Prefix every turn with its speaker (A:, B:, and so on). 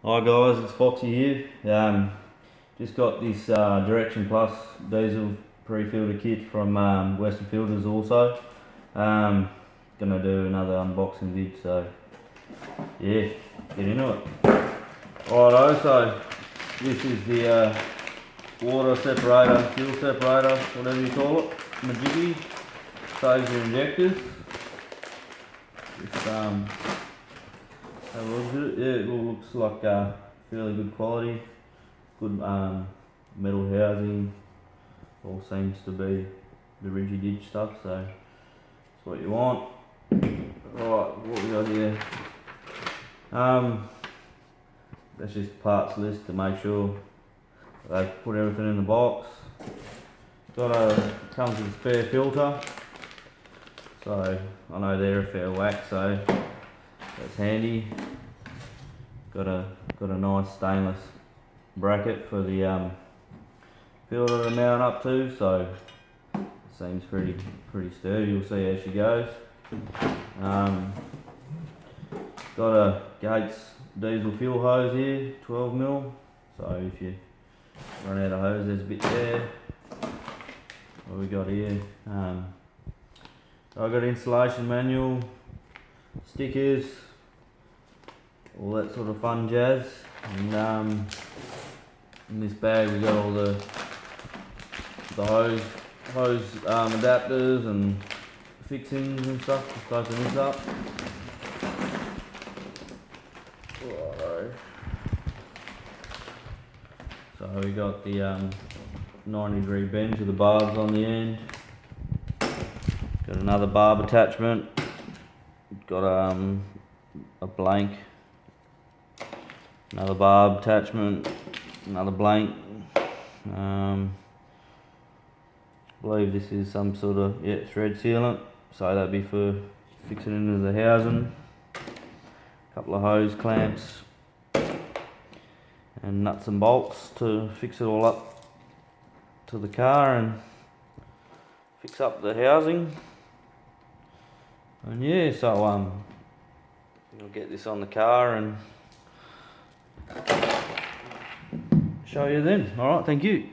A: Hi guys, it's Foxy here. Just got this Direction Plus diesel pre-filter kit from Western Filters also. Gonna do another unboxing vid, so yeah, get into it. Righto, so this is the water separator, fuel separator, whatever you call it, Mitsubishi. Saves your injectors. It's, have a look at it. Yeah, it all looks like fairly good quality. Good metal housing. All seems to be the rigid edge stuff, so that's what you want. Right, what we got here? That's just parts list to make sure they put everything in the box. Comes with a spare filter. So I know they're a fair whack, so that's handy. Got a nice stainless bracket for the filter to mount up to, so it seems pretty sturdy. You'll see as she goes. Got a Gates diesel fuel hose here, 12mm. So if you run out of hose, there's a bit there. What we got here? I got installation manual, stickers, all that sort of fun jazz. And in this bag we got all the hose adapters and fixings and stuff. Just open this up. Righto. So we got the 90-degree bend with the barbs on the end. Got another barb attachment. Got a blank. Another barb attachment. Another blank. I believe this is some sort of thread sealant. So that'd be for fixing into the housing. A couple of hose clamps and nuts and bolts to fix it all up to the car and fix up the housing. And yeah, so I'll get this on the car and show you then. Alright, thank you.